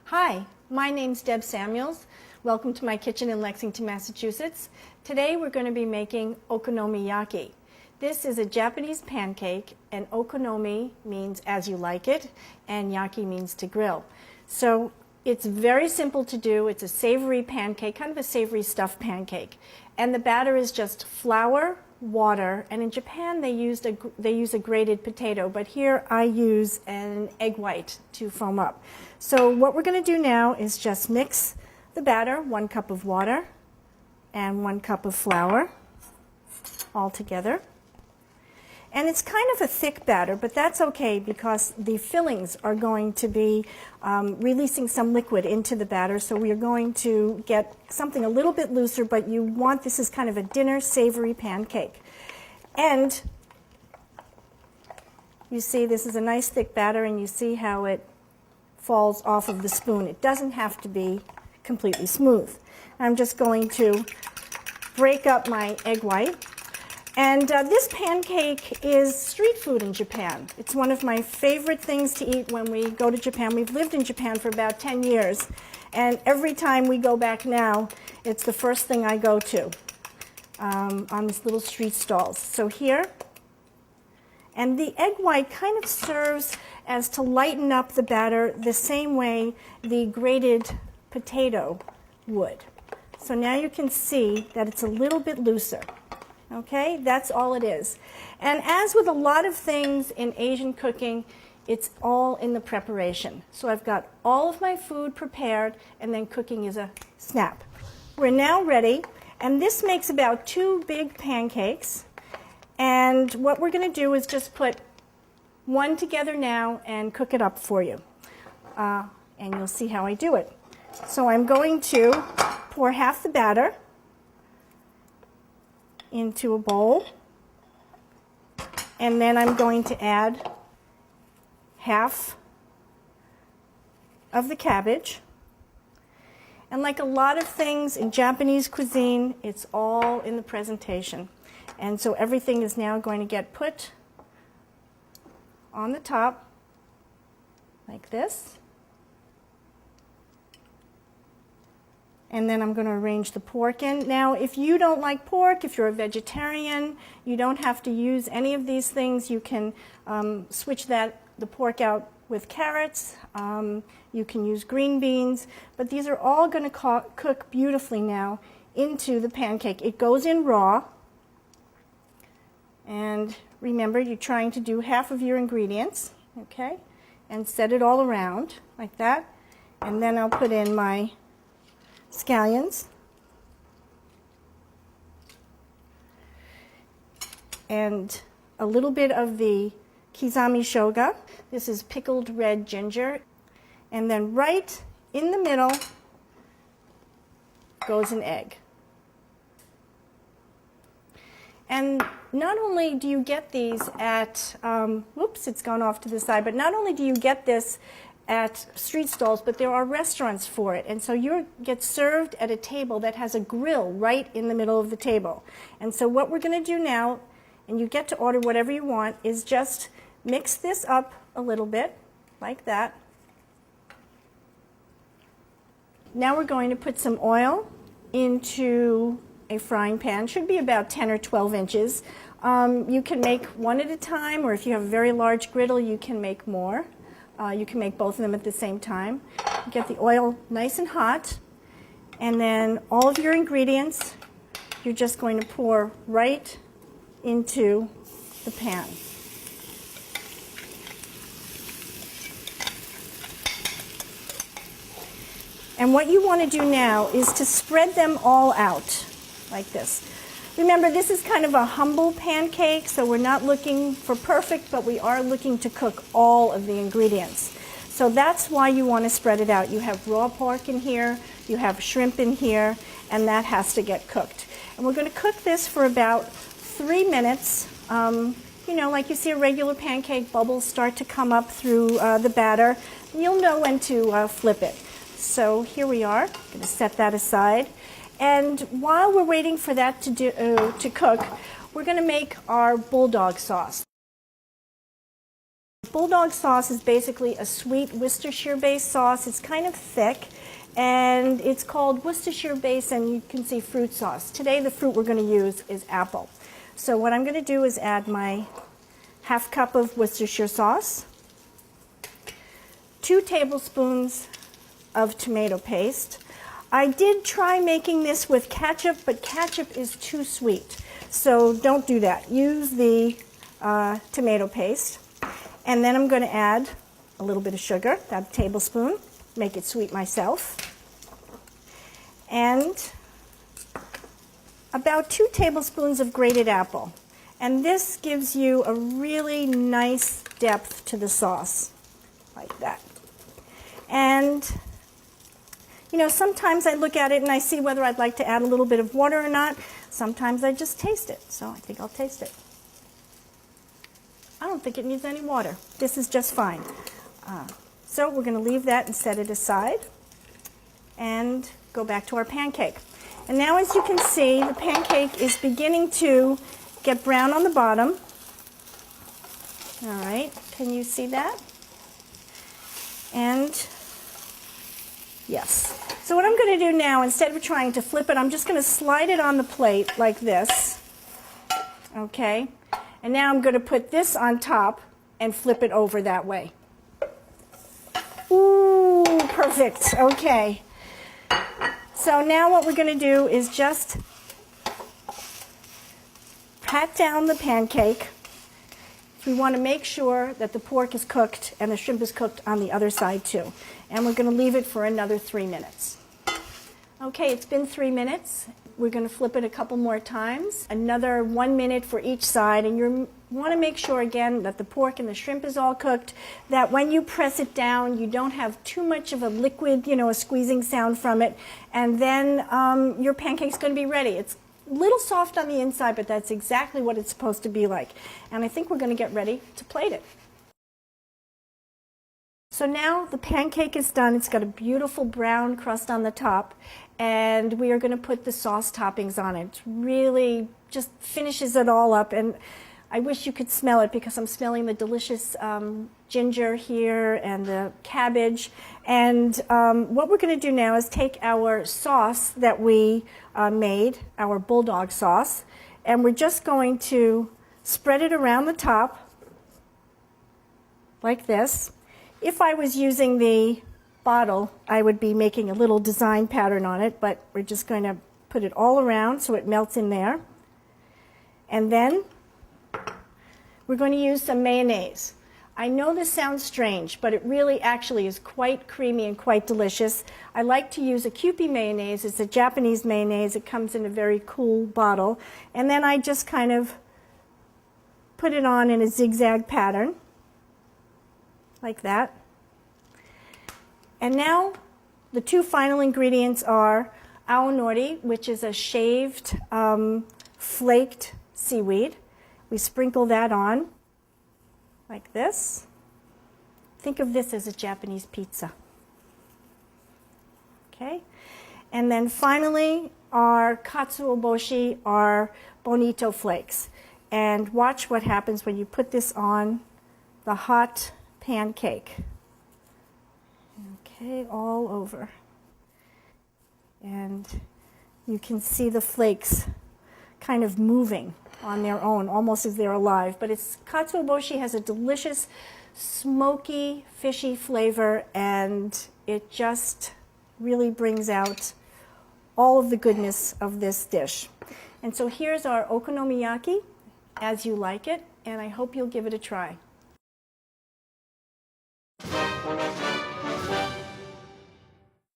Hi, my name's Deb Samuels. Welcome to my kitchen in Lexington, Massachusetts. Today we're going to be making okonomiyaki. This is a Japanese pancake, and okonomi means as you like it, and yaki means to grill. So it's very simple to do. It's a savory pancake, kind of a savory stuffed pancake. And the batter is just flour, water, and in Japan they use a grated potato, but here I use an egg white to foam up. So what we're going to do now is just mix the batter, 1 cup of water and 1 cup of flour all together. And it's kind of a thick batter, but that's okay because the fillings are going to be releasing some liquid into the batter, so we are going to get something a little bit looser, but you want this as kind of a dinner savory pancake. And you see this is a nice thick batter, and you see how it falls off of the spoon. It doesn't have to be completely smooth. I'm just going to break up my egg white. And this pancake is street food in Japan. It's one of my favorite things to eat when we go to Japan. We've lived in Japan for about 10 years, and every time we go back now, it's the first thing I go to on these little street stalls. So here, and the egg white kind of serves as to lighten up the batter the same way the grated potato would. So now you can see that it's a little bit looser. Okay, that's all it is. And as with a lot of things in Asian cooking, it's all in the preparation. So I've got all of my food prepared, and then cooking is a snap. We're now ready, and this makes about 2 big pancakes. And what we're going to do is just put one together now and cook it up for you. And you'll see how I do it. So I'm going to pour half the batter into a bowl, and then I'm going to add half of the cabbage. And like a lot of things in Japanese cuisine, it's all in the presentation. And so everything is now going to get put on the top like this. And then I'm going to arrange the pork in. Now, if you don't like pork, if you're a vegetarian, you don't have to use any of these things. You can switch the pork out with carrots. You can use green beans. But these are all going to cook beautifully now into the pancake. It goes in raw. And remember, you're trying to do half of your ingredients, okay? And set it all around like that. And then I'll put in my scallions and a little bit of the kizami shoga. This is pickled red ginger. And then right in the middle goes an egg. And not only do you get these at, whoops, it's gone off to the side, but not only do you get this at street stalls, but there are restaurants for it. And so you get served at a table that has a grill right in the middle of the table. And so what we're going to do now, and you get to order whatever you want, is just mix this up a little bit, like that. Now we're going to put some oil into a frying pan. Should be about 10 or 12 inches. You can make one at a time, or if you have a very large griddle, you can make more. You can make both of them at the same time. Get the oil nice and hot, and then all of your ingredients you're just going to pour right into the pan. And what you want to do now is to spread them all out like this. Remember, this is kind of a humble pancake, so we're not looking for perfect, but we are looking to cook all of the ingredients. So that's why you want to spread it out. You have raw pork in here, you have shrimp in here, and that has to get cooked. And we're going to cook this for about 3 minutes. You know, like you see a regular pancake, bubbles start to come up through the batter. You'll know when to flip it. So here we are. I'm going to set that aside. And while we're waiting for that to cook, we're going to make our bulldog sauce. Bulldog sauce is basically a sweet Worcestershire-based sauce. It's kind of thick, and it's called Worcestershire-based, and you can see fruit sauce. Today, the fruit we're going to use is apple. So what I'm going to do is add my half cup of Worcestershire sauce, 2 tablespoons of tomato paste. I did try making this with ketchup, but ketchup is too sweet, so don't do that. Use the tomato paste. And then I'm going to add a little bit of sugar, about a tablespoon, make it sweet myself, and about 2 tablespoons of grated apple. And this gives you a really nice depth to the sauce, like that. And, you know, sometimes I look at it and I see whether I'd like to add a little bit of water or not. Sometimes I just taste it, so I think I'll taste it. I don't think it needs any water. This is just fine. So we're going to leave that and set it aside and go back to our pancake. And now, as you can see, the pancake is beginning to get brown on the bottom. All right, can you see that? And yes. So what I'm going to do now, instead of trying to flip it, I'm just going to slide it on the plate like this. Okay. And now I'm going to put this on top and flip it over that way. Ooh, perfect. Okay. So now what we're going to do is just pat down the pancake. We want to make sure that the pork is cooked and the shrimp is cooked on the other side too. And we're going to leave it for another 3 minutes. Okay, it's been 3 minutes. We're going to flip it a couple more times, another 1 minute for each side, and you want to make sure again that the pork and the shrimp is all cooked, that when you press it down you don't have too much of a liquid, you know, a squeezing sound from it, and then your pancake's going to be ready. It's a little soft on the inside, but that's exactly what it's supposed to be like. And I think we're going to get ready to plate it. So now the pancake is done. It's got a beautiful brown crust on the top, and we are going to put the sauce toppings on it. It really just finishes it all up, and I wish you could smell it because I'm smelling the delicious ginger here and the cabbage. And what we're going to do now is take our sauce that we made, our bulldog sauce, and we're just going to spread it around the top like this. If I was using the bottle, I would be making a little design pattern on it, but we're just going to put it all around so it melts in there. And then we're going to use some mayonnaise. I know this sounds strange, but it really actually is quite creamy and quite delicious. I like to use a Kewpie mayonnaise. It's a Japanese mayonnaise. It comes in a very cool bottle. And then I just kind of put it on in a zigzag pattern, like that. And now the 2 final ingredients are aonori, which is a shaved, flaked seaweed. We sprinkle that on like this. Think of this as a Japanese pizza. Okay? And then finally, our katsuoboshi, our bonito flakes. And watch what happens when you put this on the hot pancake. Okay, all over. And you can see the flakes kind of moving on their own, almost as they're alive. But katsuoboshi has a delicious, smoky, fishy flavor, and it just really brings out all of the goodness of this dish. And so here's our okonomiyaki, as you like it, and I hope you'll give it a try.